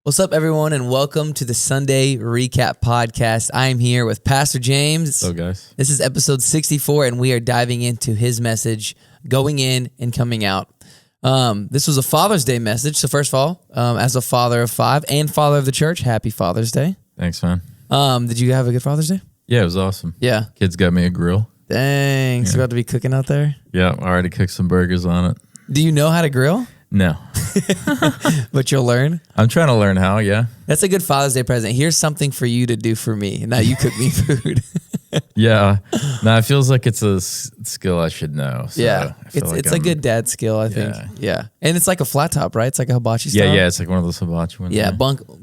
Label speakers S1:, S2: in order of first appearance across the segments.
S1: What's up, everyone, and welcome to the Sunday Recap Podcast. I am here with Pastor James.
S2: Hello, guys.
S1: This is episode 64, and we are diving into his message, going in and coming out. This was a Father's Day message. So first of all, as a father of 5 and father of the church, happy Father's Day.
S2: Thanks, man.
S1: Did you have a good Father's Day?
S2: Yeah, it was awesome.
S1: Yeah.
S2: Kids got me a grill.
S1: Dang. So you about to be cooking out there?
S2: Yeah, I already cooked some burgers on it.
S1: Do you know how to grill?
S2: No.
S1: But you'll learn?
S2: I'm trying to learn how, yeah.
S1: That's a good Father's Day present. Here's something for you to do for me. Now you cook me food.
S2: Yeah. No, it feels like it's a skill I should know. So
S1: yeah.
S2: it's
S1: like a good dad skill, I think. Yeah. And it's like a flat top, right? It's like a hibachi style.
S2: Yeah, it's like one of those hibachi ones.
S1: Yeah,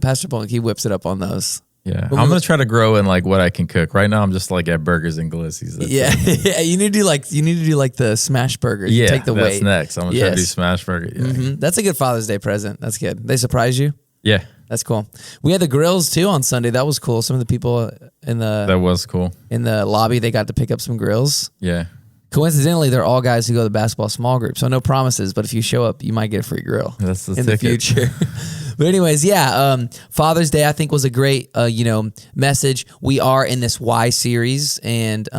S1: Pastor Bunk, he whips it up on those.
S2: Yeah. I'm going to try to grow in like what I can cook. Right now I'm just like at burgers and glissies.
S1: Yeah, you need to do like the smash burgers.
S2: Yeah,
S1: take the
S2: that's
S1: weight.
S2: next. I'm going to try to do smash burger. Yeah.
S1: Mm-hmm. That's a good Father's Day present. That's good. They surprised you?
S2: Yeah.
S1: That's cool. We had the grills too on Sunday. That was cool. Some of the people
S2: that was cool.
S1: In the lobby, they got to pick up some grills.
S2: Yeah.
S1: Coincidentally, they're all guys who go to the basketball small group. So no promises, but if you show up, you might get a free grill.
S2: That's the
S1: in
S2: ticket.
S1: the future. But anyways, Father's Day I think was a great message. We are in this Why series, and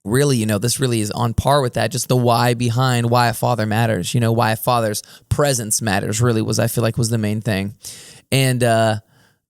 S1: really, this really is on par with that. Just the why behind why a father matters. Why a father's presence matters. Really was the main thing. And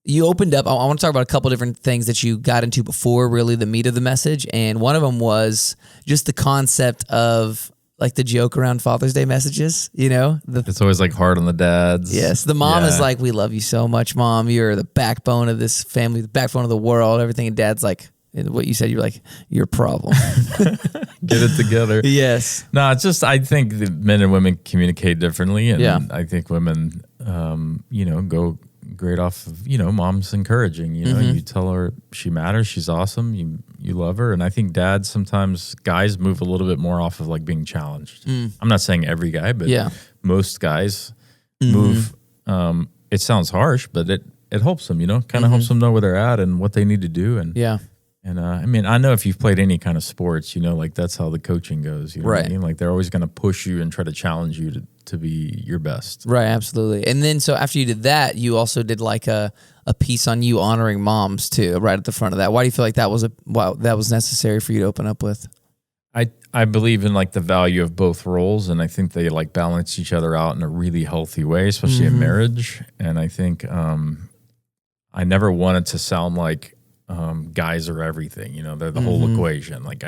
S1: you opened up. I want to talk about a couple different things that you got into before really the meat of the message, and one of them was just the concept of like the joke around Father's Day messages,
S2: It's always like hard on the dads.
S1: Yes. The mom is like, we love you so much, Mom. You're the backbone of this family, the backbone of the world, everything. And Dad's like, what you said, you're like, your problem.
S2: Get it together.
S1: Yes.
S2: No, it's just, I think that men and women communicate differently. And I think women, go great off of, mom's encouraging, you tell her she matters, she's awesome, you love her. And I think dads, sometimes guys move a little bit more off of like being challenged. I'm not saying every guy, but most guys move. It sounds harsh, but it helps them, kind of helps them know where they're at and what they need to do. And And I know if you've played any kind of sports, like that's how the coaching goes. You know what I mean? Like they're always going to push you and try to challenge you to be your best.
S1: Right, absolutely. And then so after you did that, you also did like a piece on you honoring moms too, right at the front of that. Why do you feel like that was necessary for you to open up with?
S2: I believe in like the value of both roles, and I think they like balance each other out in a really healthy way, especially in marriage. And I think I never wanted to sound like guys are everything, they're the whole equation. Like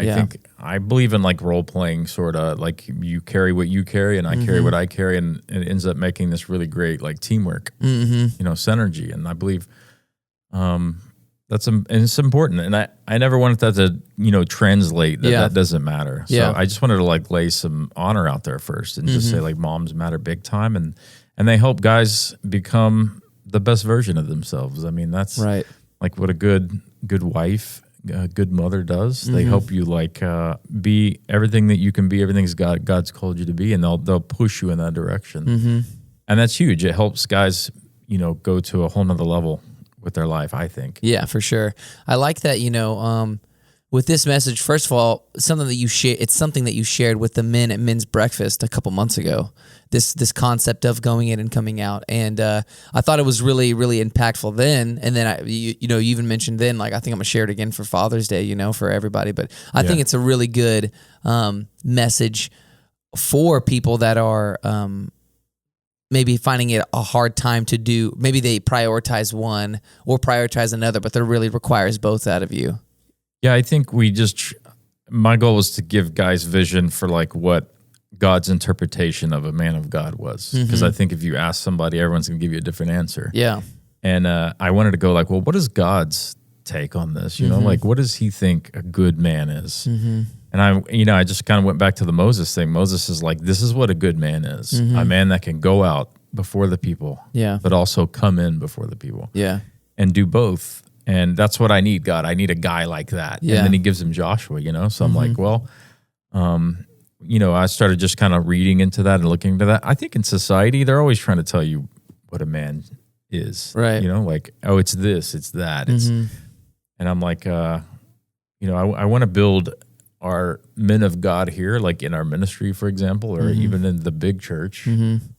S2: I believe in like role playing, sort of like you carry what you carry and I carry what I carry, and it ends up making this really great like teamwork, synergy. And I believe and it's important. And I never wanted that to translate that doesn't matter. So I just wanted to like lay some honor out there first and just say like moms matter big time, and they help guys become the best version of themselves. I mean, that's right. Like what a good wife, a good mother does. They help you like be everything that you can be, everything God's called you to be, and they'll push you in that direction. And that's huge. It helps guys, go to a whole nother level with their life, I think. Yeah,
S1: for sure. I like that, with this message, first of all, it's something that you shared with the men at men's breakfast a couple months ago. This concept of going in and coming out, and I thought it was really, really impactful then. And then you even mentioned then, like I think I'm gonna share it again for Father's Day, for everybody. But I think it's a really good message for people that are maybe finding it a hard time to do. Maybe they prioritize one or prioritize another, but that really requires both out of you.
S2: Yeah, I think my goal was to give guys vision for like what God's interpretation of a man of God was. Because I think if you ask somebody, everyone's going to give you a different answer.
S1: Yeah.
S2: And I wanted to go like, well, what is God's take on this? Like what does he think a good man is? And I just kind of went back to the Moses thing. Moses is like, this is what a good man is. A man that can go out before the people, but also come in before the people.
S1: Yeah.
S2: And do both. And that's what I need, God. I need a guy like that. Yeah. And then he gives him Joshua, So I'm like, well, I started just kind of reading into that and looking into that. I think in society, they're always trying to tell you what a man is.
S1: Right.
S2: Like, oh, it's this, it's that. And I'm like, I want to build are men of God here, like in our ministry, for example, or even in the big church,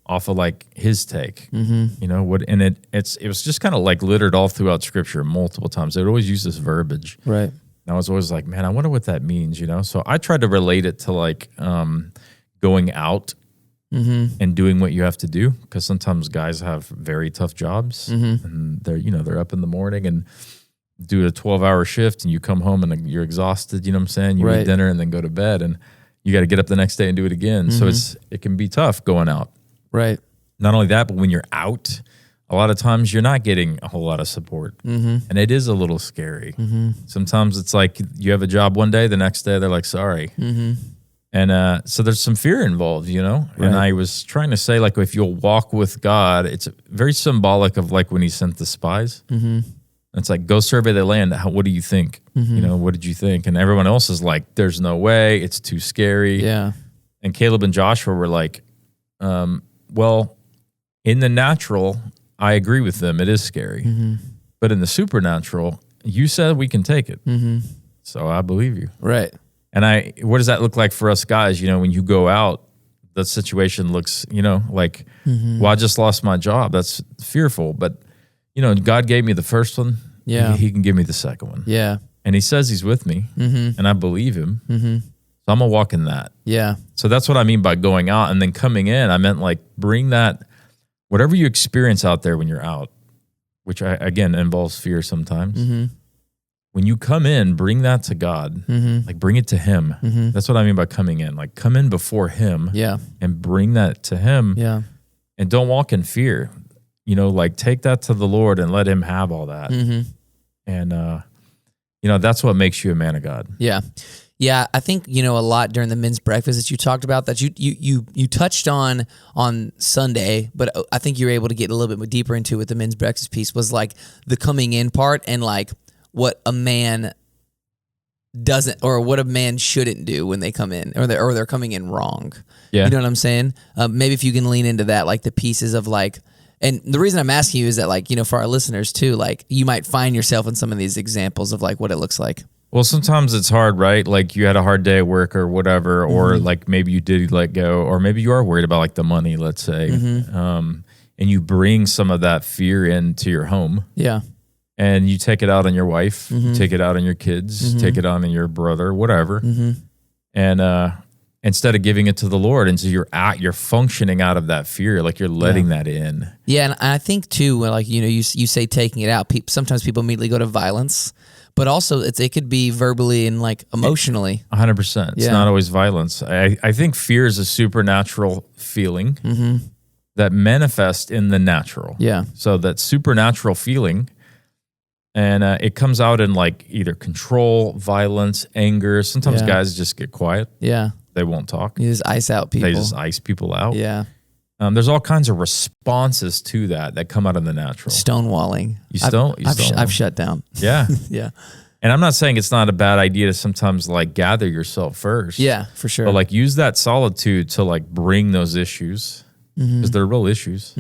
S2: off of like his take, you know, and it was just kind of like littered all throughout Scripture multiple times. They would always use this verbiage,
S1: right?
S2: And I was always like, man, I wonder what that means, you know. So I tried to relate it to like going out and doing what you have to do, because sometimes guys have very tough jobs, and they're up in the morning and do a 12-hour shift, and you come home and you're exhausted, you know what I'm saying? You eat dinner and then go to bed, and you got to get up the next day and do it again. So it can be tough going out.
S1: Right.
S2: Not only that, but when you're out, a lot of times you're not getting a whole lot of support. And it is a little scary. Sometimes it's like you have a job one day, the next day they're like, sorry. And so there's some fear involved, you know? Right. And I was trying to say, like, if you'll walk with God, it's very symbolic of like when he sent the spies. It's like, go survey the land. What do you think? You know, what did you think? And everyone else is like, there's no way. It's too scary.
S1: Yeah.
S2: And Caleb and Joshua were like, well, in the natural, I agree with them. It is scary. But in the supernatural, you said we can take it. So I believe you.
S1: Right.
S2: And what does that look like for us guys? You know, when you go out, the situation looks, you know, like, well, I just lost my job. That's fearful. But, you know, God gave me the first one.
S1: Yeah.
S2: He can give me the second one.
S1: Yeah.
S2: And he says he's with me, and I believe him. So I'm going to walk in that.
S1: Yeah.
S2: So that's what I mean by going out. And then coming in, I meant like bring that, whatever you experience out there when you're out, which again involves fear sometimes. When you come in, bring that to God. Like bring it to him. That's what I mean by coming in. Like come in before him.
S1: Yeah. And
S2: bring that to him.
S1: Yeah.
S2: And don't walk in fear. You know, like take that to the Lord and let him have all that. And, you know, that's what makes you a man of God.
S1: Yeah. Yeah. I think, you know, a lot during the men's breakfast that you talked about that you touched on Sunday, but I think you were able to get a little bit deeper into with the men's breakfast piece was like the coming in part and like what a man doesn't, or what a man shouldn't do when they come in, or they're coming in wrong. Yeah. You know what I'm saying? Maybe if you can lean into that, like the pieces of like, and the reason I'm asking you is that like, you know, for our listeners too, like you might find yourself in some of these examples of like what it looks like.
S2: Well, sometimes it's hard, right? Like you had a hard day at work or whatever, or like maybe you did let go, or maybe you are worried about like the money, let's say. And you bring some of that fear into your home. Yeah. And you take it out on your wife, you take it out on your kids, take it out on your brother, whatever. And instead of giving it to the Lord, and so you're functioning out of that fear, like you're letting that in. Yeah,
S1: and I think too, like, you know, you say taking it out. Sometimes people immediately go to violence, but also it could be verbally and like emotionally.
S2: 100%. It's not always violence. I think fear is a supernatural feeling that manifests in the natural. Yeah. So that supernatural feeling. And it comes out in like either control, violence, anger. Sometimes guys just get quiet. Yeah. They won't talk.
S1: You just ice out people.
S2: They just ice people out. Yeah. There's all kinds of responses to that come out of the natural.
S1: Stonewalling. I've shut down.
S2: Yeah. Yeah. And I'm not saying it's not a bad idea to sometimes like gather yourself first.
S1: Yeah, for sure.
S2: But like use that solitude to like bring those issues, because they're real issues.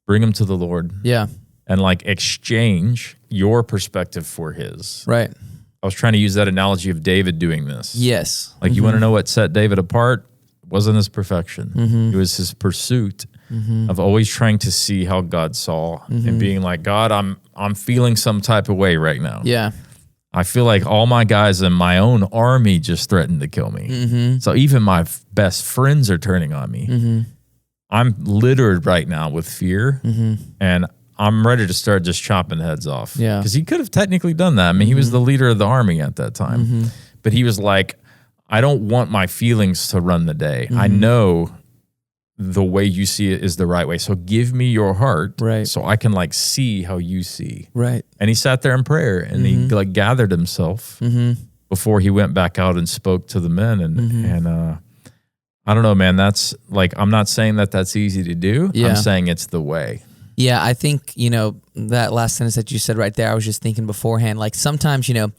S2: Bring them to the Lord. Yeah. And like exchange your perspective for his. Right. I was trying to use that analogy of David doing this. Yes. Like you want to know what set David apart? It wasn't his perfection. It was his pursuit of always trying to see how God saw and being like, God, I'm feeling some type of way right now. Yeah. I feel like all my guys in my own army just threatened to kill me. So even my best friends are turning on me. I'm littered right now with fear, and I'm ready to start just chopping heads off. Yeah. Because he could have technically done that. I mean, he was the leader of the army at that time. But he was like, I don't want my feelings to run the day. I know the way you see it is the right way. So give me your heart, right, so I can like see how you see. Right. And he sat there in prayer, and he like gathered himself before he went back out and spoke to the men. And I don't know, man, that's like, I'm not saying that that's easy to do. Yeah. I'm saying it's the way.
S1: Yeah, I think, you know, that last sentence that you said right there, I was just thinking beforehand, like sometimes, you know,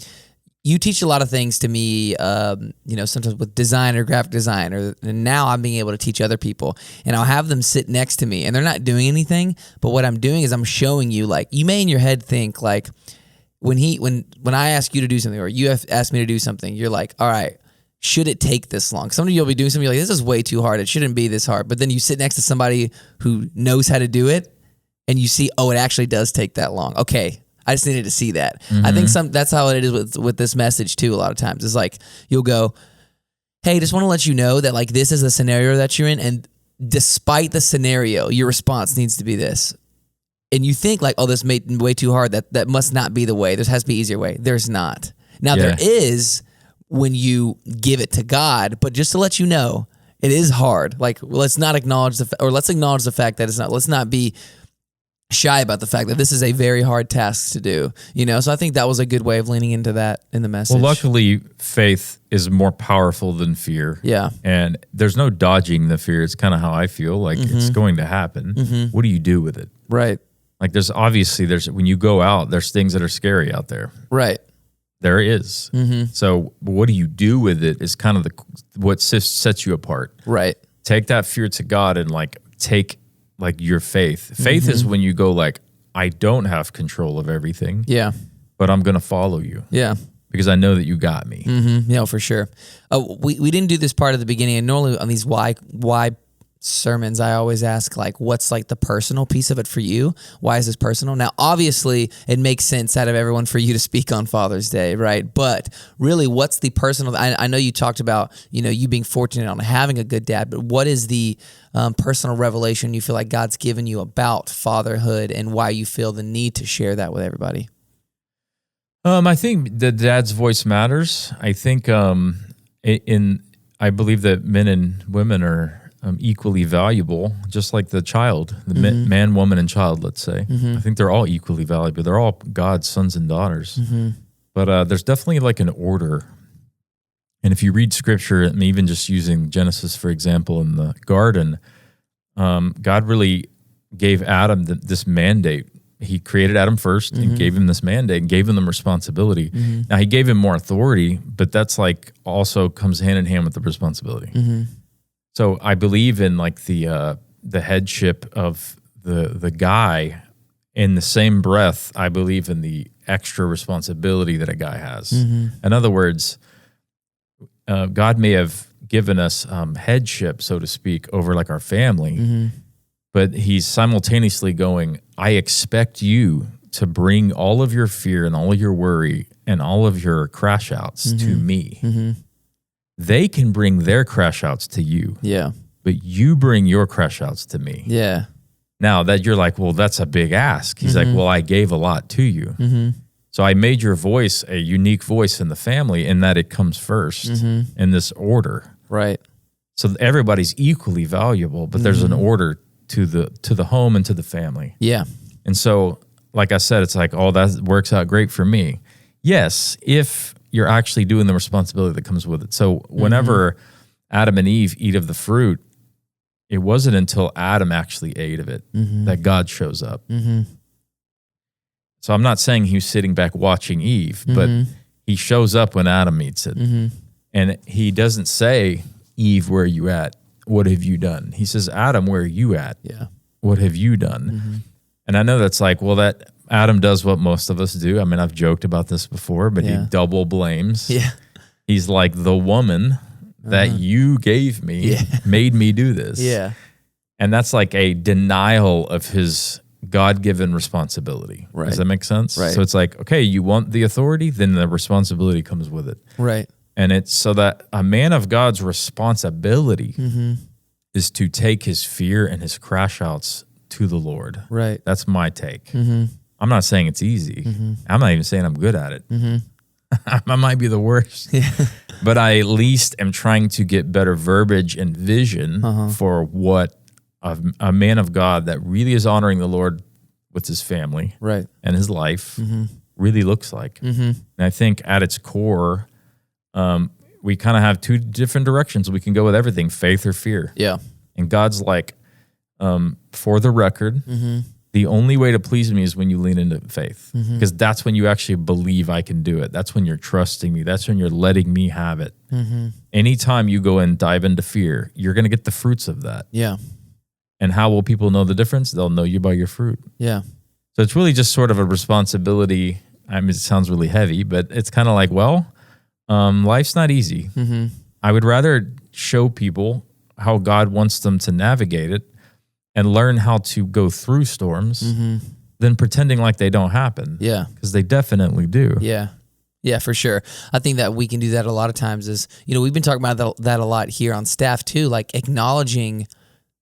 S1: you teach a lot of things to me, you know, sometimes with design or graphic design, and now I'm being able to teach other people, and I'll have them sit next to me and they're not doing anything, but what I'm doing is I'm showing you, like, you may in your head think like when I ask you to do something, or you have asked me to do something, you're like, all right, should it take this long? Some of you'll be doing something, you're like, this is way too hard. It shouldn't be this hard. But then you sit next to somebody who knows how to do it, and you see, oh, it actually does take that long. Okay, I just needed to see that. I think that's how it is with this message too. A lot of times, it's like you'll go, hey, just want to let you know that like this is the scenario that you're in, and despite the scenario, your response needs to be this. And you think like, oh, this made way too hard. That must not be the way. There has to be an easier way. There's not. Now there is when you give it to God, but just to let you know, it is hard. Like let's not acknowledge let's acknowledge the fact that it's not. Let's not be shy about the fact that this is a very hard task to do. So I think that was a good way of leaning into that in the message.
S2: Well, luckily, faith is more powerful than fear.
S1: Yeah.
S2: And there's no dodging the fear. It's kind of how I feel. Like it's going to happen. What do you do with it?
S1: Right.
S2: Like there's when you go out, there's things that are scary out there.
S1: Right.
S2: There is. So what do you do with it is kind of what sets you apart.
S1: Right.
S2: Take that fear to God and take your faith. Faith is when you go like, I don't have control of everything.
S1: Yeah.
S2: But I'm going to follow you.
S1: Yeah.
S2: Because I know that you got me.
S1: Yeah, for sure. We didn't do this part at the beginning, and normally on these why sermons, I always ask like, what's like the personal piece of it for you? Why is this personal? Now, obviously, it makes sense out of everyone for you to speak on Father's Day, right? But really, what's the personal? I know you talked about you being fortunate on having a good dad, but what is the personal revelation you feel like God's given you about fatherhood and why you feel the need to share that with everybody?
S2: I think the dad's voice matters. I think I believe that men and women are equally valuable, just like the child, the man, woman, and child, let's say. I think they're all equally valuable. They're all God's sons and daughters. But there's definitely like an order. And if you read scripture, and even just using Genesis, for example, in the garden, God really gave Adam this mandate. He created Adam first and gave him this mandate and gave him the responsibility. Now, he gave him more authority, but that's like also comes hand in hand with the responsibility. So I believe in like the headship of the guy. In the same breath, I believe in the extra responsibility that a guy has. In other words, God may have given us headship, so to speak, over like our family, but he's simultaneously going, I expect you to bring all of your fear and all of your worry and all of your crash outs to me. They can bring their crash outs to you. Yeah. But you bring your crash outs to me. Yeah. Now that you're like, well, that's a big ask. He's like, well, I gave a lot to you. So I made your voice a unique voice in the family in that it comes first in this order. Right. So everybody's equally valuable, but there's an order to the home and to the family. Yeah. And so, like I said, it's like, oh, that works out great for me. Yes, if you're actually doing the responsibility that comes with it. So whenever Adam and Eve eat of the fruit, it wasn't until Adam actually ate of it that God shows up. So I'm not saying he was sitting back watching Eve, but he shows up when Adam eats it. And he doesn't say, Eve, where are you at? What have you done? He says, Adam, where are you at? Yeah. What have you done? And I know that's like, well, that Adam does what most of us do. I mean, I've joked about this before, but he double blames. Yeah. He's like, the woman that you gave me made me do this. Yeah. And that's like a denial of his God-given responsibility. Right. Does that make sense? Right. So it's like, okay, you want the authority, then the responsibility comes with it. Right. And it's so that a man of God's responsibility is to take his fear and his crash outs to the Lord. Right. That's my take. I'm not saying it's easy. I'm not even saying I'm good at it. I might be the worst. But I at least am trying to get better verbiage and vision for what a man of God that really is honoring the Lord with his family and his life really looks like. And I think at its core, we kind of have two different directions. We can go with everything, faith or fear. Yeah. And God's like, for the record, the only way to please me is when you lean into faith, because that's when you actually believe I can do it. That's when you're trusting me. That's when you're letting me have it. Anytime you go and dive into fear, you're going to get the fruits of that. Yeah. And how will people know the difference? They'll know you by your fruit. Yeah. So it's really just sort of a responsibility. I mean, it sounds really heavy, but it's kind of like, well, life's not easy. I would rather show people how God wants them to navigate it and learn how to go through storms than pretending like they don't happen.
S1: Yeah.
S2: Because they definitely do.
S1: Yeah. Yeah, for sure. I think that we can do that a lot of times is, we've been talking about that a lot here on staff too, like acknowledging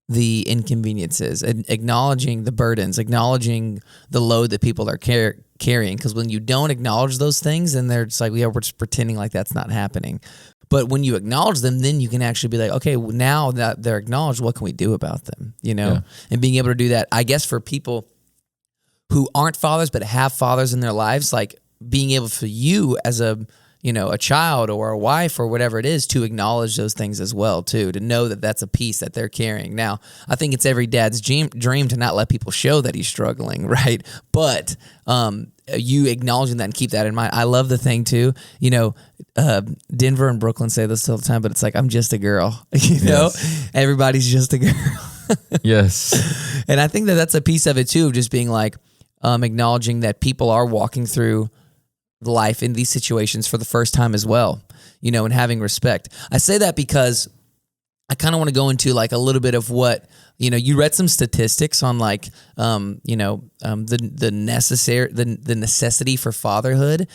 S1: the inconveniences and acknowledging the burdens, acknowledging the load that people are carrying. Because when you don't acknowledge those things, then they're just like, we're just pretending like that's not happening. But when you acknowledge them, then you can actually be like, okay, now that they're acknowledged, what can we do about them? And being able to do that, I guess for people who aren't fathers but have fathers in their lives, like being able for you as a child or a wife or whatever it is to acknowledge those things as well too, to know that that's a piece that they're carrying. Now, I think it's every dad's dream to not let people show that he's struggling, right? But you acknowledging that and keep that in mind. I love the thing too, Denver and Brooklyn say this all the time, but it's like, I'm just a girl,
S2: Yes.
S1: Everybody's just a girl.
S2: Yes.
S1: And I think that that's a piece of it too, of just being like, acknowledging that people are walking through life in these situations for the first time as well, and having respect. I say that because I kind of want to go into like a little bit of what, you read some statistics on like, the necessity for fatherhood,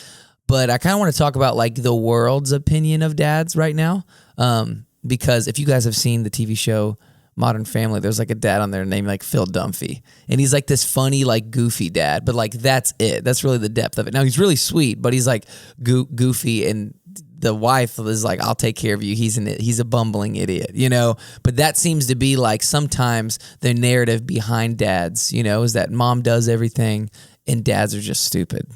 S1: but I kind of want to talk about like the world's opinion of dads right now. Because if you guys have seen the TV show Modern Family, there's like a dad on there named like Phil Dunphy, and he's like this funny, like goofy dad, but like that's it. That's really the depth of it. Now he's really sweet, but he's like goofy, and the wife is like, I'll take care of you. He's a bumbling idiot, But that seems to be like sometimes the narrative behind dads, is that mom does everything and dads are just stupid.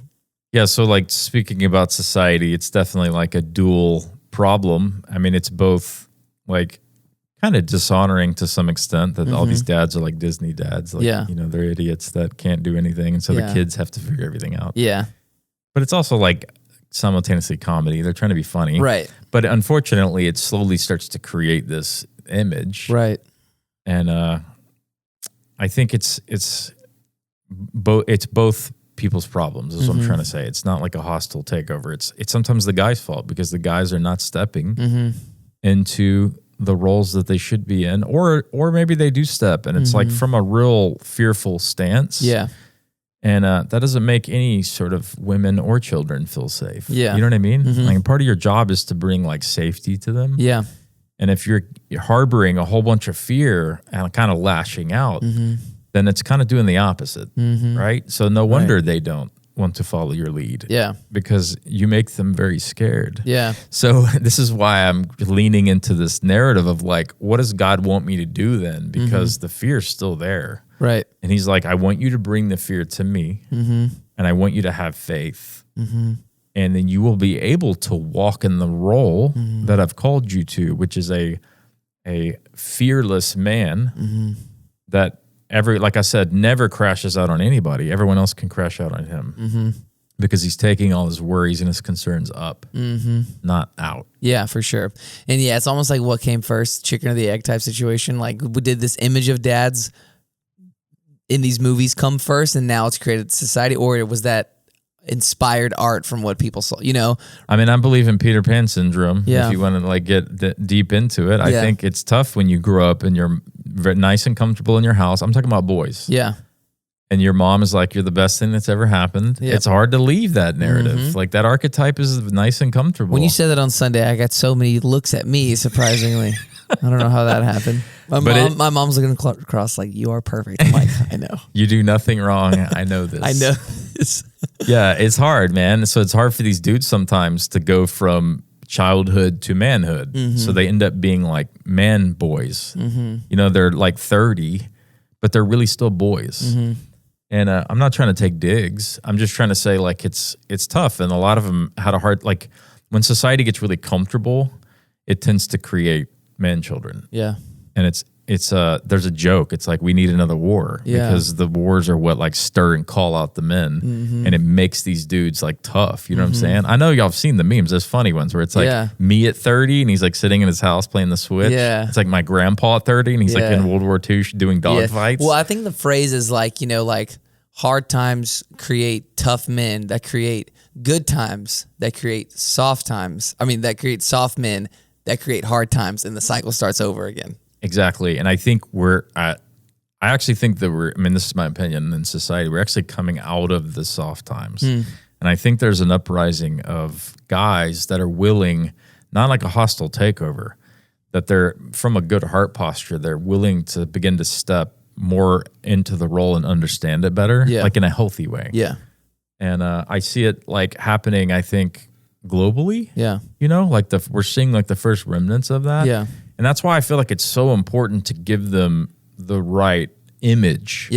S2: Yeah. So like speaking about society, it's definitely like a dual problem. I mean, it's both like kind of dishonoring to some extent that all these dads are like Disney dads. Like, they're idiots that can't do anything. And so the kids have to figure everything out.
S1: Yeah.
S2: But it's also like simultaneously comedy. They're trying to be funny.
S1: Right.
S2: But unfortunately, it slowly starts to create this image.
S1: Right.
S2: And I think it's both people's problems is what I'm trying to say. It's not like a hostile takeover. It's sometimes the guy's fault because the guys are not stepping into the roles that they should be in, or maybe they do step, and it's like from a real fearful stance.
S1: Yeah.
S2: And that doesn't make any sort of women or children feel safe.
S1: Yeah.
S2: You know what I mean? Like part of your job is to bring like safety to them.
S1: Yeah.
S2: And if you're harboring a whole bunch of fear and kind of lashing out, then it's kind of doing the opposite, right? So no wonder they don't want to follow your lead.
S1: Yeah.
S2: Because you make them very scared.
S1: Yeah.
S2: So this is why I'm leaning into this narrative of like, what does God want me to do then? Because the fear's still there.
S1: Right.
S2: And he's like, I want you to bring the fear to me, and I want you to have faith. And then you will be able to walk in the role that I've called you to, which is a fearless man that like I said, never crashes out on anybody. Everyone else can crash out on him because he's taking all his worries and his concerns up, not out.
S1: Yeah, for sure. And yeah, it's almost like what came first, chicken or the egg type situation. Like, did this image of dads in these movies come first and now it's created society, or was that inspired art from what people saw,
S2: I mean, I believe in Peter Pan syndrome.
S1: Yeah.
S2: If you want to like get deep into it, I think it's tough when you grow up and you're very nice and comfortable in your house. I'm talking about boys.
S1: Yeah.
S2: And your mom is like, you're the best thing that's ever happened.
S1: Yep.
S2: It's hard to leave that narrative. Like that archetype is nice and comfortable.
S1: When you said that on Sunday, I got so many looks at me, surprisingly. I don't know how that happened. My mom's looking across like, you are perfect. I'm like, I know.
S2: You do nothing wrong. I know this.
S1: I know this.
S2: Yeah, it's hard, man. So it's hard for these dudes sometimes to go from childhood to manhood. So they end up being like man boys. They're like 30, but they're really still boys. And I'm not trying to take digs. I'm just trying to say like it's tough. And a lot of them had a hard, like when society gets really comfortable, it tends to create man children.
S1: Yeah.
S2: And it's there's a joke. It's like we need another war because the wars are what like stir and call out the men, and it makes these dudes like tough. You know what I'm saying? I know y'all have seen the memes. There's funny ones where it's like me at 30 and he's like sitting in his house playing the Switch.
S1: Yeah.
S2: It's like my grandpa at 30 and he's like in World War II doing dog fights.
S1: Well, I think the phrase is like, like hard times create tough men that create good times that create soft times. I mean, that create soft men that create hard times, and the cycle starts over again.
S2: Exactly. And I think I actually think that this is my opinion in society, we're actually coming out of the soft times. And I think there's an uprising of guys that are willing, not like a hostile takeover, that they're from a good heart posture, they're willing to begin to step more into the role and understand it better, like in a healthy way.
S1: Yeah.
S2: And I see it like happening, I think, globally.
S1: Yeah.
S2: Like we're seeing like the first remnants of that.
S1: Yeah.
S2: And that's why I feel like it's so important to give them the right image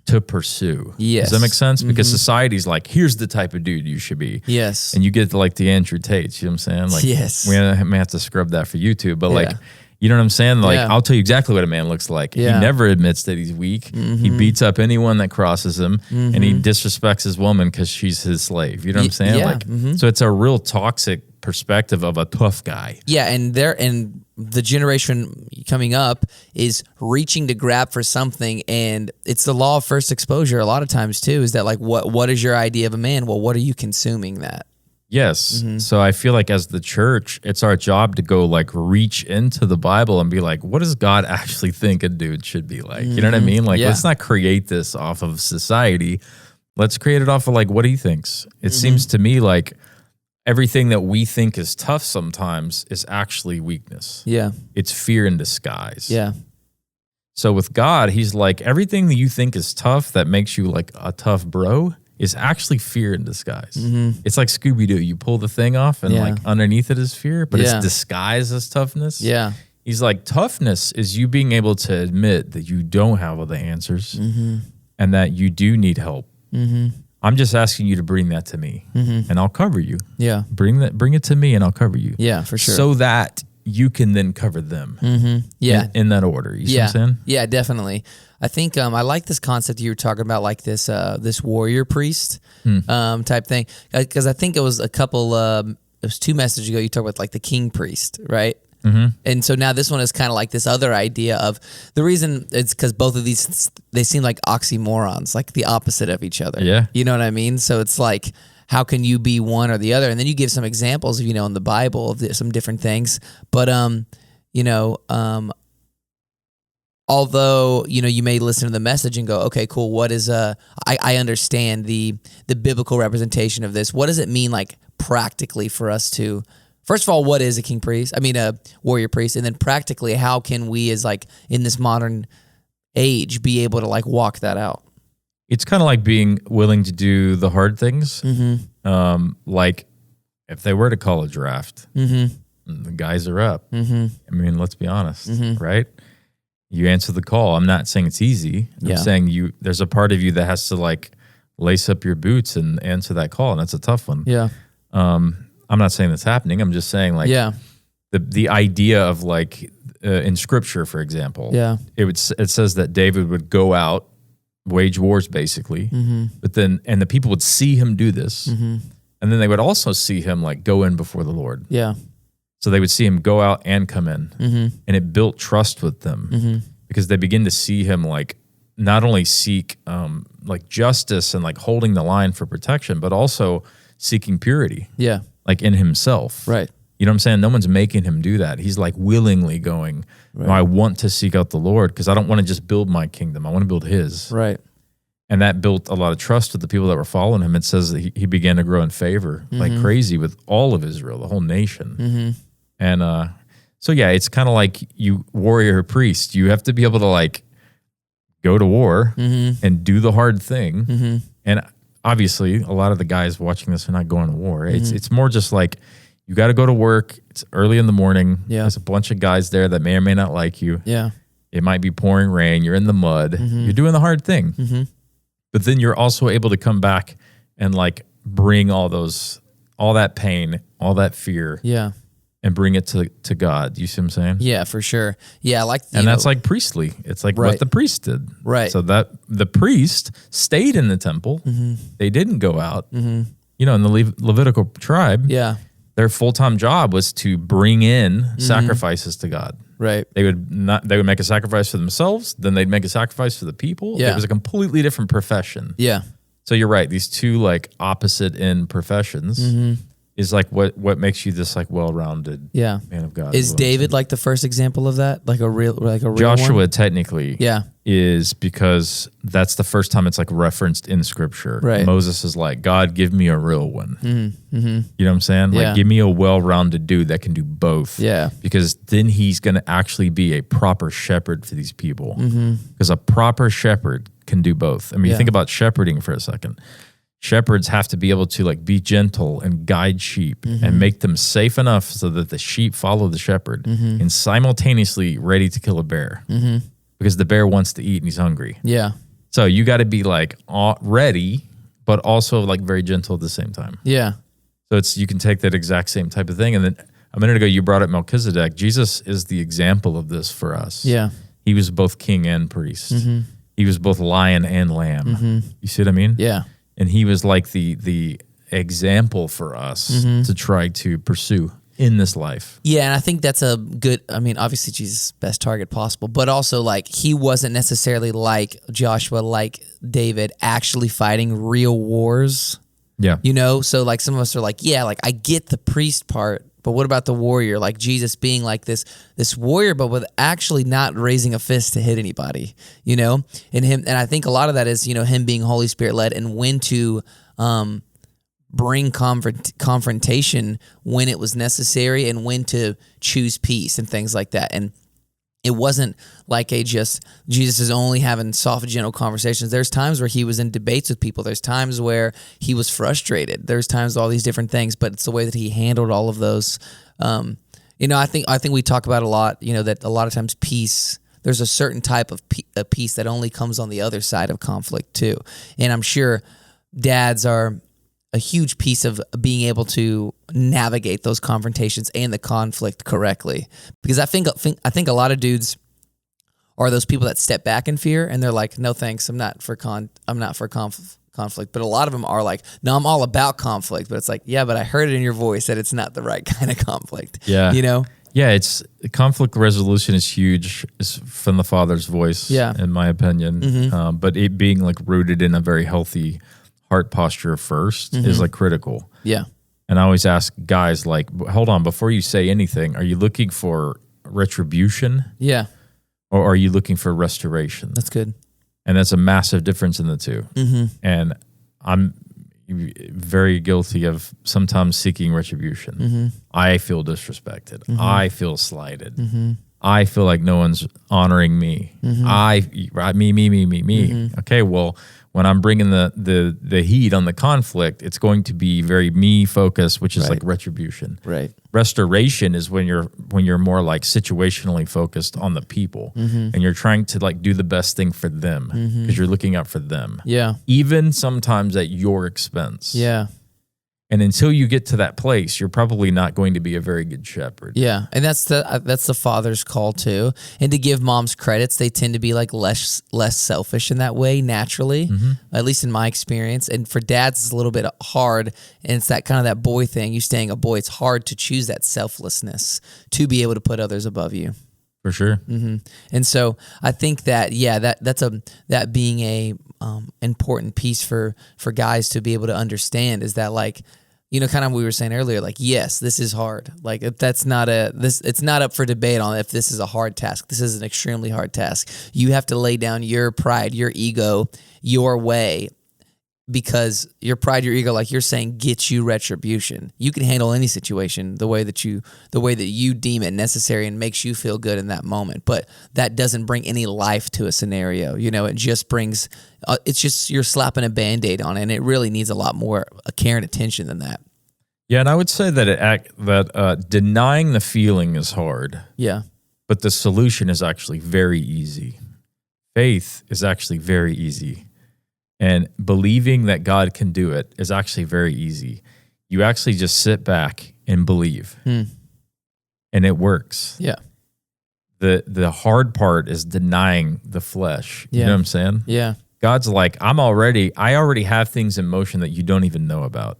S2: to pursue.
S1: Yes.
S2: Does that make sense? Because society's like, here's the type of dude you should be.
S1: Yes.
S2: And you get to like the Andrew Tates, you know what I'm saying? Like,
S1: yes.
S2: We may have to scrub that for YouTube, but like, you know what I'm saying? Like, I'll tell you exactly what a man looks like. He never admits that he's weak. He beats up anyone that crosses him, and he disrespects his woman because she's his slave. You know what I'm saying?
S1: Yeah.
S2: Like, so it's a real toxic perspective of a tough guy.
S1: Yeah, and the generation coming up is reaching to grab for something, and it's the law of first exposure a lot of times too, is that like what is your idea of a man? Well, what are you consuming that?
S2: Yes. So I feel like as the church, it's our job to go like reach into the Bible and be like, what does God actually think a dude should be like? You know what I mean? Like, let's not create this off of society. Let's create it off of like what he thinks. It seems to me like everything that we think is tough sometimes is actually weakness.
S1: Yeah.
S2: It's fear in disguise.
S1: Yeah.
S2: So with God, he's like, everything that you think is tough that makes you like a tough bro is actually fear in disguise. It's like Scooby-Doo. You pull the thing off and like underneath it is fear, but it's disguised as toughness.
S1: Yeah.
S2: He's like, toughness is you being able to admit that you don't have all the answers and that you do need help. I'm just asking you to bring that to me and I'll cover you.
S1: Yeah.
S2: Bring it to me and I'll cover you.
S1: Yeah, for sure.
S2: So that you can then cover them.
S1: Yeah.
S2: In that order. You see what I'm saying?
S1: Yeah, definitely. I think I like this concept you were talking about, like this this warrior priest type thing, because I think it was it was 2 messages ago you talked about like the king priest, right? And so now this one is kind of like this other idea of the reason it's because both of these, they seem like oxymorons, like the opposite of each other.
S2: Yeah.
S1: You know what I mean? So it's like, how can you be one or the other? And then you give some examples, in the Bible of some different things. But, although, you may listen to the message and go, okay, cool. What is, I understand the biblical representation of this. What does it mean, like, practically for us to, first of all, what is a king priest? I mean, a warrior priest. And then practically, how can we as like in this modern age be able to like walk that out?
S2: It's kind of like being willing to do the hard things. Like if they were to call a draft, the guys are up. I mean, let's be honest, right? You answer the call. I'm not saying it's easy. I'm saying there's a part of you that has to like lace up your boots and answer that call. And that's a tough one.
S1: Yeah.
S2: I'm not saying that's happening. I'm just saying like the idea of like in scripture, for example, it says that David would go out, wage wars basically, but then, and the people would see him do this. And then they would also see him like go in before the Lord.
S1: Yeah.
S2: So they would see him go out and come in, and it built trust with them because they begin to see him like not only seek like justice and like holding the line for protection, but also seeking purity.
S1: Yeah.
S2: Like in himself.
S1: Right.
S2: You know what I'm saying? No one's making him do that. He's like willingly going, no, I want to seek out the Lord because I don't want to just build my kingdom. I want to build his. Right. And that built a lot of trust with the people that were following him. It says that he began to grow in favor like crazy with all of Israel, the whole nation. And so, yeah, it's kind of like you warrior priest. You have to be able to like go to war and do the hard thing. And obviously, a lot of the guys watching this are not going to war. It's more just like you got to go to work. It's early in the morning. There's a bunch of guys there that may or may not like you. It might be pouring rain. You're in the mud. You're doing the hard thing. But then you're also able to come back and like bring all that pain, all that fear. And bring it to God. You see what I'm saying?
S1: Yeah, for sure. Yeah, I like
S2: and that's like priestly. It's like what the priest did. Right. So that the priest stayed in the temple. They didn't go out. In the Levitical tribe, their full-time job was to bring in sacrifices to God. Right. They would make a sacrifice for themselves, then they'd make a sacrifice for the people. It was a completely different profession. So you're right. These two like opposite end professions. is like what makes you this like well-rounded
S1: Yeah.
S2: man of God.
S1: Is David like the first example of that? Like a real
S2: Joshua
S1: one?
S2: technically is, because that's the first time it's like referenced in scripture.
S1: Right.
S2: Moses is like, God, give me a real one.
S1: Mm-hmm. Mm-hmm.
S2: You know what I'm saying?
S1: Yeah.
S2: Like, give me a well-rounded dude that can do both.
S1: Yeah.
S2: Because then he's going to actually be a proper shepherd for these people.
S1: Mm-hmm.
S2: Because a proper shepherd can do both. I mean, you think about shepherding for a second. Shepherds have to be able to like be gentle and guide sheep and make them safe enough so that the sheep follow the shepherd and simultaneously ready to kill a bear because the bear wants to eat and he's hungry.
S1: Yeah.
S2: So you got to be like ready, but also like very gentle at the same time.
S1: Yeah.
S2: So you can take that exact same type of thing. And then a minute ago, you brought up Melchizedek. Jesus is the example of this for us.
S1: Yeah.
S2: He was both king and priest. He was both lion and lamb. You see what I mean?
S1: Yeah.
S2: And he was like the example for us to try to pursue in this life.
S1: Yeah, and I think that's a good, I mean, obviously Jesus' best target possible, but also like he wasn't necessarily like Joshua, like David, actually fighting real wars.
S2: Yeah.
S1: You know? So like some of us are like, yeah, like I get the priest part, but what about the warrior? Like Jesus being like this warrior, but with actually not raising a fist to hit anybody, you know? And I think a lot of that is, you know, him being Holy Spirit led and when to bring confrontation when it was necessary and when to choose peace and things like that. And it wasn't like Jesus is only having soft, gentle conversations. There's times where he was in debates with people. There's times where he was frustrated. There's times all these different things, but it's the way that he handled all of those. You know, I think we talk about a lot, you know, that a lot of times peace, there's a certain type of peace that only comes on the other side of conflict too. And I'm sure dads are a huge piece of being able to navigate those confrontations and the conflict correctly. Because I think a lot of dudes are those people that step back in fear and they're like, no thanks, I'm not for conflict. But a lot of them are like, no, I'm all about conflict. But it's like, yeah, but I heard it in your voice that it's not the right kind of conflict.
S2: Yeah.
S1: You know?
S2: Yeah, it's conflict resolution is huge. It's from the Father's voice, in my opinion. But it being like rooted in a very healthy heart posture first is like critical.
S1: Yeah.
S2: And I always ask guys like, hold on, before you say anything, are you looking for retribution?
S1: Yeah.
S2: Or are you looking for restoration?
S1: That's good.
S2: And that's a massive difference in the two. And I'm very guilty of sometimes seeking retribution. I feel disrespected. I feel slighted. I feel like no one's honoring me. Me. Okay, well, when I'm bringing the heat on the conflict, it's going to be very me focused, which is like retribution.
S1: Right.
S2: Restoration is when you're more like situationally focused on the people and you're trying to like do the best thing for them because you're looking out for them. Yeah. Even sometimes at your expense. Yeah. And until you get to that place, you're probably not going to be a very good shepherd.
S1: Yeah, and that's the father's call too. And to give moms credits, they tend to be like less selfish in that way naturally, at least in my experience. And for dads, it's a little bit hard, and it's that kind of that boy thing. You staying a boy, it's hard to choose that selflessness to be able to put others above you.
S2: For sure.
S1: And so I think that that being a important piece for guys to be able to understand is that like, you know, kind of we were saying earlier, like, yes, this is hard. Like it's not up for debate on if this is a hard task. This is an extremely hard task. You have to lay down your pride, your ego, your way, because your pride, your ego, like you're saying, gets you retribution. You can handle any situation the way that you deem it necessary and makes you feel good in that moment. But that doesn't bring any life to a scenario. You know, it just brings, it's just you're slapping a Band-Aid on it, and it really needs a lot more care and attention than that.
S2: Yeah, and I would say that denying the feeling is hard. Yeah. But the solution is actually very easy. Faith is actually very easy. And believing that God can do it is actually very easy. You actually just sit back and believe. And it works. Yeah. The hard part is denying the flesh. You know what I'm saying? Yeah. God's like, I already have things in motion that you don't even know about.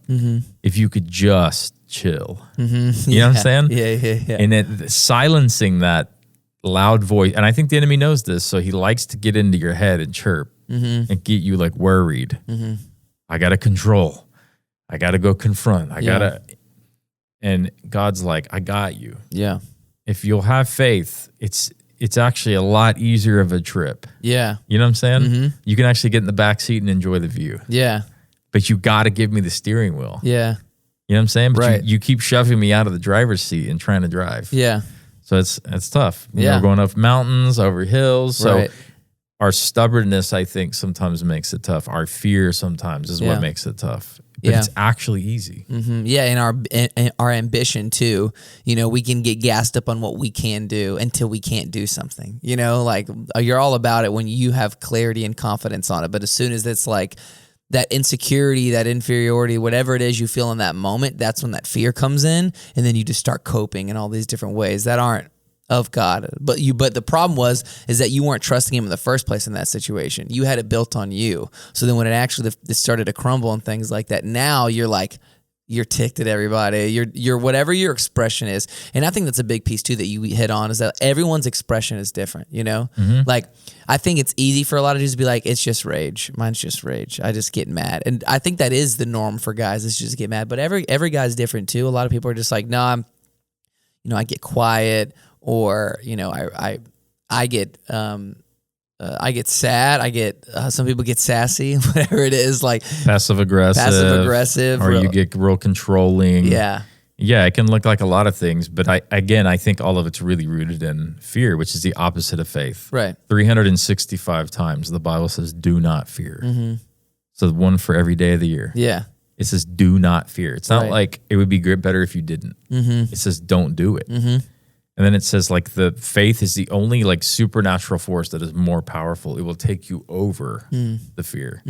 S2: If you could just chill. You know what I'm saying? Yeah. And silencing that loud voice. And I think the enemy knows this, so he likes to get into your head and chirp. And get you like worried. I got to control. I got to go confront. I got to. And God's like, I got you.
S1: Yeah.
S2: If you'll have faith, it's actually a lot easier of a trip.
S1: Yeah.
S2: You know what I'm saying? You can actually get in the back seat and enjoy the view.
S1: Yeah.
S2: But you got to give me the steering wheel.
S1: Yeah.
S2: You know what I'm saying? But
S1: Right.
S2: you keep shoving me out of the driver's seat and trying to drive.
S1: Yeah.
S2: So it's tough. You
S1: Yeah.
S2: know, going up mountains, over hills. So
S1: Right.
S2: our stubbornness, I think, sometimes makes it tough. Our fear sometimes is
S1: Yeah.
S2: what makes it tough. But
S1: Yeah.
S2: it's actually easy.
S1: Yeah, and our ambition too. You know, we can get gassed up on what we can do until we can't do something. You know, like you're all about it when you have clarity and confidence on it. But as soon as it's like that insecurity, that inferiority, whatever it is you feel in that moment, that's when that fear comes in, and then you just start coping in all these different ways that aren't of God. But the problem is that you weren't trusting him in the first place in that situation. You had it built on you. So then when it started to crumble and things like that, now you're like, you're ticked at everybody. You're whatever your expression is. And I think that's a big piece too that you hit on, is that everyone's expression is different, you know? Like, I think it's easy for a lot of dudes to be like, it's just rage. Mine's just rage. I just get mad. And I think that is the norm for guys, is just get mad. But every guy's different too. A lot of people are just like, no, I get quiet, or, I get sad. I get some people get sassy, whatever it is, like
S2: Passive aggressive, or you get real controlling.
S1: Yeah.
S2: Yeah, it can look like a lot of things, but I think all of it's really rooted in fear, which is the opposite of faith.
S1: Right.
S2: 365 times the Bible says, do not fear. So one for every day of the year.
S1: Yeah.
S2: It says, do not fear. It's not
S1: Right.
S2: like it would be better if you didn't. It says, don't do it. And then it says, like, the faith is the only, like, supernatural force that is more powerful. It will take you over the fear.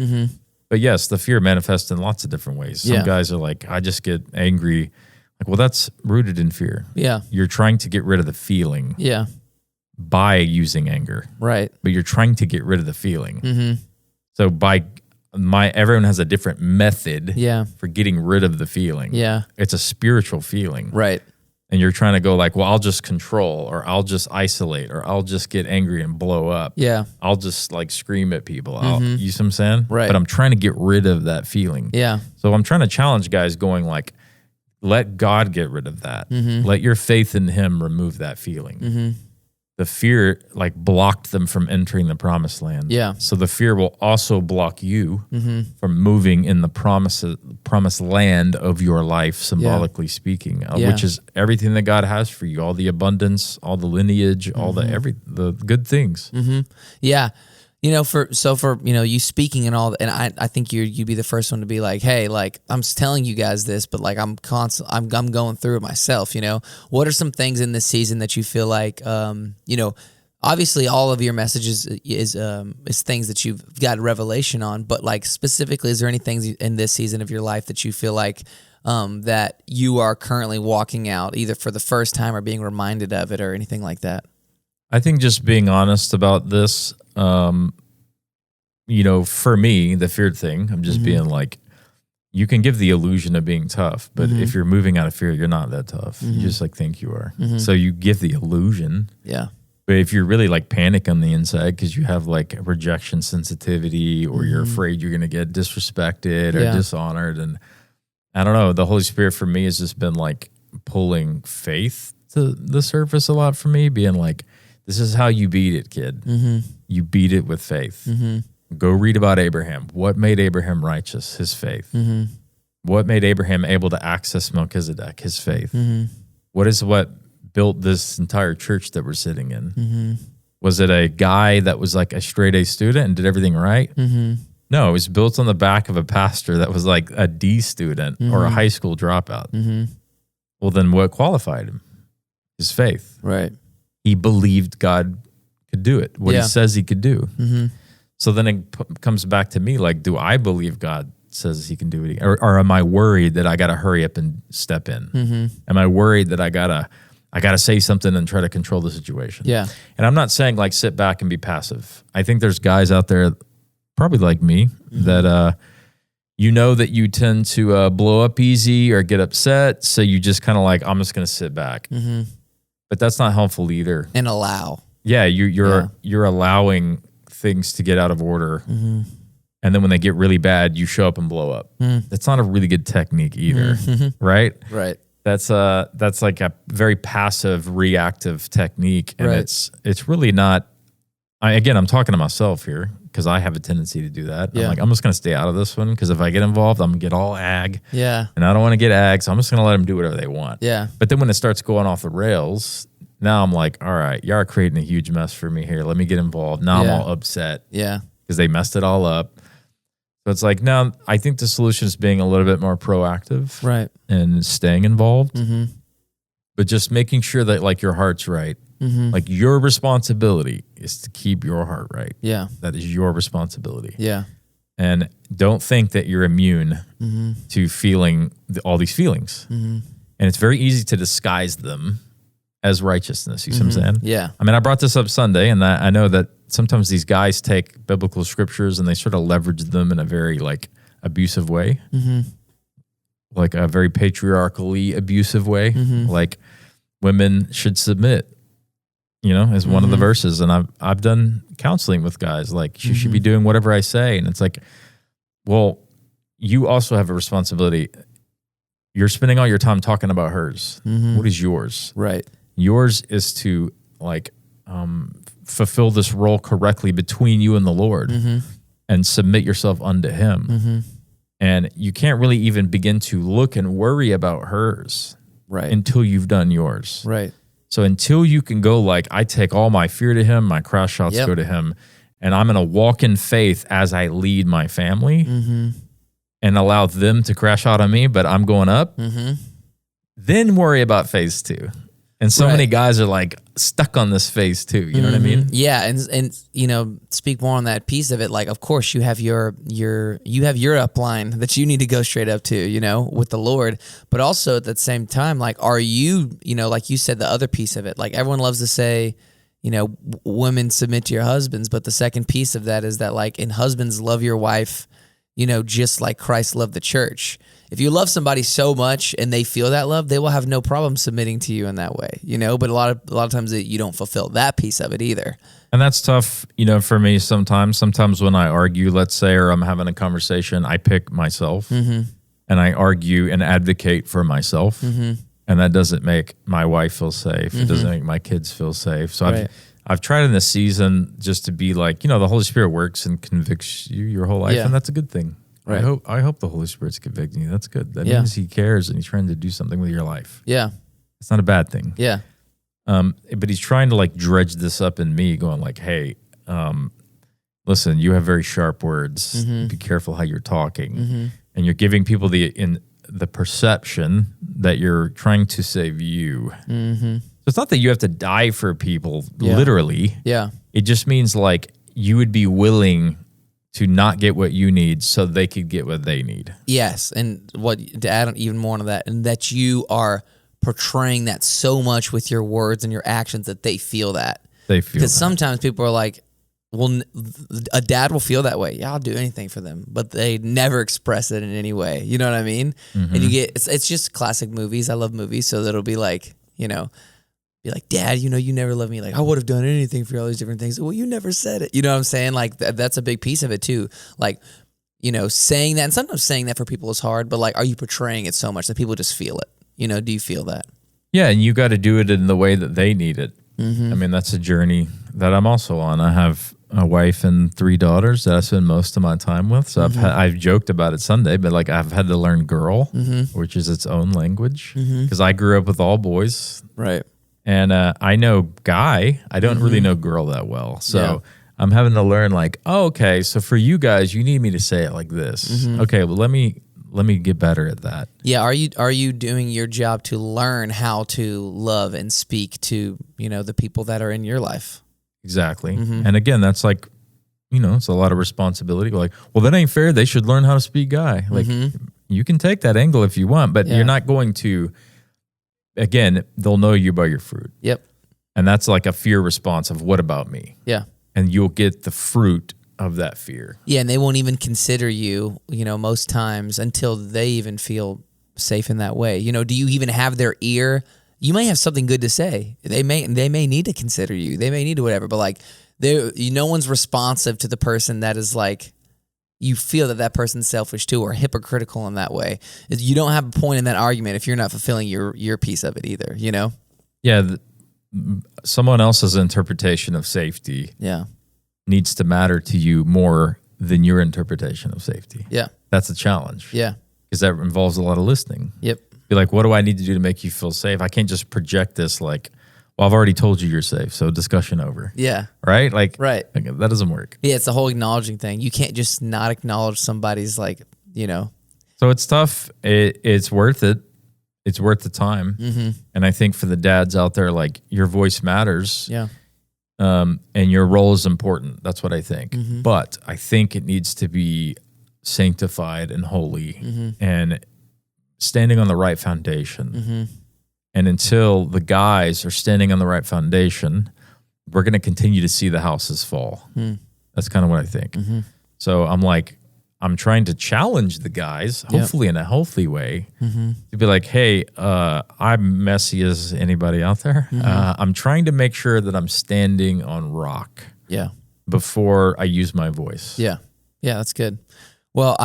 S2: But yes, the fear manifests in lots of different ways. Some guys are like, I just get angry. Like, well, that's rooted in fear.
S1: Yeah.
S2: You're trying to get rid of the feeling
S1: Yeah.
S2: by using anger.
S1: Right.
S2: But you're trying to get rid of the feeling. So everyone has a different method
S1: Yeah.
S2: for getting rid of the feeling.
S1: Yeah.
S2: It's a spiritual feeling.
S1: Right.
S2: And you're trying to go like, well, I'll just control, or I'll just isolate, or I'll just get angry and blow up.
S1: Yeah.
S2: I'll just like scream at people. You see what I'm saying?
S1: Right.
S2: But I'm trying to get rid of that feeling.
S1: Yeah.
S2: So I'm trying to challenge guys going like, let God get rid of that. Let your faith in him remove that feeling. The fear like blocked them from entering the promised land.
S1: Yeah.
S2: So the fear will also block you from moving in the promised land of your life, symbolically speaking, which is everything that God has for you, all the abundance, all the lineage, all the good things.
S1: Yeah. For you speaking and all, and I think you'd be the first one to be like, hey, like, I'm telling you guys this, but like I'm going through it myself. What are some things in this season that you feel like, obviously all of your messages is things that you've got revelation on, but like specifically, is there any things in this season of your life that you feel like that you are currently walking out, either for the first time or being reminded of it or anything like that?
S2: I think just being honest about this, for me, the fear thing, I'm just being like, you can give the illusion of being tough, but if you're moving out of fear, you're not that tough. You just like think you are. So you give the illusion.
S1: Yeah.
S2: But if you're really like panic on the inside because you have like rejection sensitivity, or you're afraid you're going to get disrespected or dishonored. And I don't know, the Holy Spirit for me has just been like pulling faith to the surface a lot for me, being like, this is how you beat it, kid. You beat it with faith. Go read about Abraham. What made Abraham righteous? His faith. What made Abraham able to access Melchizedek? His faith. What built this entire church that we're sitting in? Was it a guy that was like a straight A student and did everything right? No, it was built on the back of a pastor that was like a D student or a high school dropout. Well, then what qualified him? His faith.
S1: Right.
S2: He believed God could do it, what he says he could do. So then it comes back to me, like, do I believe God says he can do it? Or am I worried that I got to hurry up and step in? Am I worried that I gotta say something and try to control the situation?
S1: Yeah.
S2: And I'm not saying like sit back and be passive. I think there's guys out there, probably like me, that that you tend to blow up easy or get upset. So you just kind of like, I'm just going to sit back. But that's not helpful either.
S1: And allow.
S2: Yeah, you're allowing things to get out of order. And then when they get really bad, you show up and blow up. That's not a really good technique either, right?
S1: Right.
S2: That's like a very passive, reactive technique, and
S1: Right.
S2: it's really not. I'm talking to myself here because I have a tendency to do that.
S1: Yeah.
S2: I'm like, I'm just gonna stay out of this one because if I get involved, I'm gonna get all ag,
S1: Yeah.
S2: and I don't want to get ag, so I'm just gonna let them do whatever they want.
S1: Yeah.
S2: But then when it starts going off the rails, now I'm like, all right, y'all are creating a huge mess for me here. Let me get involved. Now I'm
S1: Yeah.
S2: all upset
S1: Yeah.
S2: because they messed it all up. So it's like, now I think the solution is being a little bit more proactive,
S1: Right.
S2: and staying involved,
S1: Mm-hmm.
S2: but just making sure that like your heart's right.
S1: Mm-hmm.
S2: Like your responsibility is to keep your heart right.
S1: Yeah.
S2: That is your responsibility.
S1: Yeah.
S2: And don't think that you're immune
S1: Mm-hmm.
S2: to feeling all these feelings.
S1: Mm-hmm.
S2: And it's very easy to disguise them as righteousness. You see what I'm saying?
S1: Yeah.
S2: I mean, I brought this up Sunday, and I know that sometimes these guys take biblical scriptures and they sort of leverage them in a very like abusive way,
S1: Mm-hmm.
S2: like a very patriarchally abusive way.
S1: Mhm.
S2: Like women should submit, is one of the verses. And I've done counseling with guys like, you should be doing whatever I say. And it's like, well, you also have a responsibility. You're spending all your time talking about hers.
S1: Mhm.
S2: What is yours?
S1: Right.
S2: Yours is to like fulfill this role correctly between you and the Lord, and submit yourself unto Him.
S1: Mm-hmm.
S2: And you can't really even begin to look and worry about hers
S1: Right.
S2: until you've done yours.
S1: Right.
S2: So until you can go like, I take all my fear to Him, my crash shots
S1: Yep.
S2: go to Him, and I'm going to walk in faith as I lead my family
S1: Mm-hmm.
S2: and allow them to crash out on me, but I'm going up,
S1: Mm-hmm.
S2: then worry about phase 2. And so
S1: Right.
S2: many guys are like stuck on this phase 2. You know what I mean?
S1: Yeah, and speak more on that piece of it. Like, of course, you have your upline that you need to go straight up to, with the Lord. But also at the same time, like, are you, like you said, the other piece of it. Like everyone loves to say, women submit to your husbands, but the second piece of that is that like, in husbands, love your wife, just like Christ loved the church. If you love somebody so much and they feel that love, they will have no problem submitting to you in that way, But a lot of times you don't fulfill that piece of it either.
S2: And that's tough, for me sometimes. Sometimes when I argue, let's say, or I'm having a conversation, I pick myself and I argue and advocate for myself. And that doesn't make my wife feel safe. It doesn't make my kids feel safe. So
S1: Right.
S2: I've tried in this season just to be like, the Holy Spirit works and convicts you your whole life,
S1: Yeah.
S2: and that's a good thing.
S1: Right.
S2: I hope the Holy Spirit's convicting you. That's good. That
S1: Yeah.
S2: means He cares and He's trying to do something with your life.
S1: Yeah.
S2: It's not a bad thing.
S1: Yeah.
S2: But He's trying to like dredge this up in me, going like, hey, listen, you have very sharp words. Be careful how you're talking. And you're giving people the perception that you're trying to save you. So it's not that you have to die for people,
S1: Yeah.
S2: literally.
S1: Yeah.
S2: It just means like you would be willing to not get what you need so they could get what they need.
S1: Yes, and to add on even more to that, and that you are portraying that so much with your words and your actions that they feel that.
S2: They feel
S1: Because
S2: that.
S1: sometimes people are like, well, a dad will feel that way. Yeah, I'll do anything for them, but they never express it in any way. You know what I mean? And you get it's just classic movies. I love movies, so that'll be like, be like, Dad, you never loved me. Like, I would have done anything for you, all these different things. Well, you never said it. You know what I'm saying? Like, that's a big piece of it too. Like, saying that, and sometimes saying that for people is hard, but like, are you portraying it so much that people just feel it? Do you feel that?
S2: Yeah, and you got to do it in the way that they need it. I mean, that's a journey that I'm also on. I have a wife and 3 daughters that I spend most of my time with. So I've joked about it Sunday, but like I've had to learn girl, which is its own language, because I grew up with all boys.
S1: Right.
S2: And I know guy, I don't really know girl that well. So
S1: Yeah.
S2: I'm having to learn like, oh, okay, so for you guys, you need me to say it like this. Okay, well, let me get better at that.
S1: Yeah. Are you doing your job to learn how to love and speak to, the people that are in your life?
S2: Exactly. And again, that's like, it's a lot of responsibility. Like, well, that ain't fair. They should learn how to speak guy. Like, you can take that angle if you want, but
S1: Yeah.
S2: you're not going to. Again, they'll know you by your fruit.
S1: Yep.
S2: And that's like a fear response of what about me?
S1: Yeah.
S2: And you'll get the fruit of that fear.
S1: Yeah, and they won't even consider you, most times until they even feel safe in that way. Do you even have their ear? You may have something good to say. They may need to consider you. They may need to whatever, but like no one's responsive to the person that is like you feel that person's selfish too or hypocritical in that way. You don't have a point in that argument if you're not fulfilling your piece of it either, you know?
S2: Yeah, someone else's interpretation of safety needs to matter to you more than your interpretation of safety.
S1: Yeah.
S2: That's a challenge.
S1: Yeah.
S2: Because that involves a lot of listening.
S1: Yep.
S2: Be like, what do I need to do to make you feel safe? I can't just project this like, well, I've already told you you're safe, so discussion over.
S1: Yeah.
S2: Right? Like,
S1: right.
S2: That doesn't work.
S1: Yeah, it's the whole acknowledging thing. You can't just not acknowledge somebody's like, you know.
S2: So it's tough. It's worth it. It's worth the time.
S1: Mm-hmm.
S2: And I think for the dads out there, like, your voice matters.
S1: Yeah.
S2: And your role is important. That's what I think.
S1: Mm-hmm.
S2: But I think it needs to be sanctified and holy and standing on the right foundation.
S1: Mm-hmm.
S2: And until the guys are standing on the right foundation, we're going to continue to see the houses fall. That's kind of what I think.
S1: Mm-hmm.
S2: So I'm trying to challenge the guys, hopefully in a healthy way, to be like, hey, I'm messy as anybody out there. I'm trying to make sure that I'm standing on rock before I use my voice.
S1: Yeah. Yeah, that's good. Well,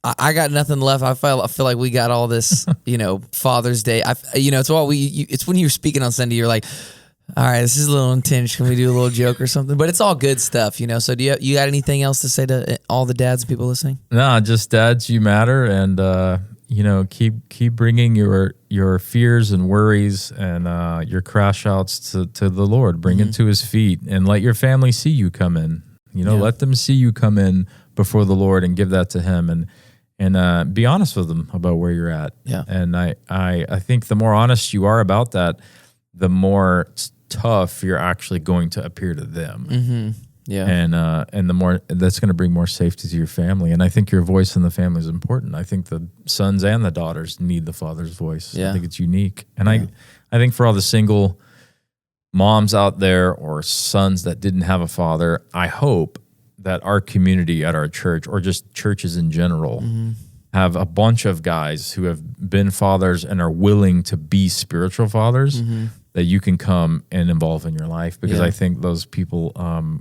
S1: I got nothing left. I feel like we got all this, you know, Father's Day. It's when you were speaking on Sunday, you're like, all right, this is a little intense. Can we do a little joke or something? But it's all good stuff, you know. So do you got anything else to say to all the dads and people listening?
S2: No, just dads, you matter, and you know, keep bringing your fears and worries and your crash outs to the Lord. Bring it to His feet, and let your family see you come in. You know, let them see you come in before the Lord and give that to Him, and be honest with them about where you're at.
S1: Yeah.
S2: And I think the more honest you are about that, the more tough you're actually going to appear to them.
S1: Mm-hmm. Yeah.
S2: And the more that's going to bring more safety to your family. And I think your voice in the family is important. I think the sons and the daughters need the father's voice.
S1: Yeah.
S2: I think it's unique. And I think for all the single moms out there or sons that didn't have a father, I hope that our community at our church, or just churches in general, have a bunch of guys who have been fathers and are willing to be spiritual fathers that you can come and involve in your life, because I think those people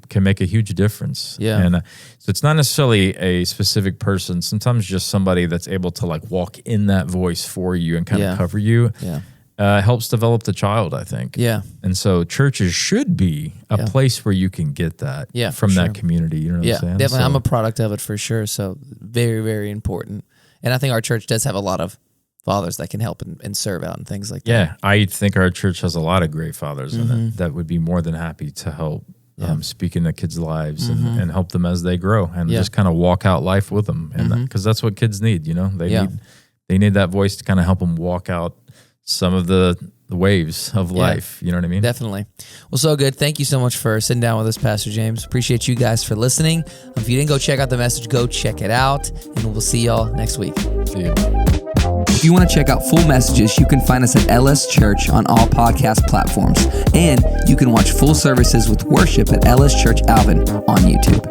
S2: can make a huge difference.
S1: Yeah.
S2: And so it's not necessarily a specific person, sometimes just somebody that's able to like walk in that voice for you and kind of cover you.
S1: Yeah.
S2: Helps develop the child, I think.
S1: Yeah.
S2: And so churches should be a place where you can get that from that community. You know what I'm saying?
S1: Definitely.
S2: So,
S1: I'm a product of it for sure. So very, very important. And I think our church does have a lot of fathers that can help and serve out and things like that.
S2: Yeah. I think our church has a lot of great fathers in it that would be more than happy to help speak into kids' lives and help them as they grow and just kind of walk out life with them. And because that's what kids need, you know, they need that voice to kind of help them walk out some of the waves of life. You know what I mean?
S1: Definitely. Well, so good. Thank you so much for sitting down with us, Pastor James. Appreciate you guys for listening. If you didn't go check out the message, go check it out, and we'll see y'all next week.
S2: See you.
S1: If you want to check out full messages, you can find us at LS Church on all podcast platforms. And you can watch full services with worship at LS Church Alvin on YouTube.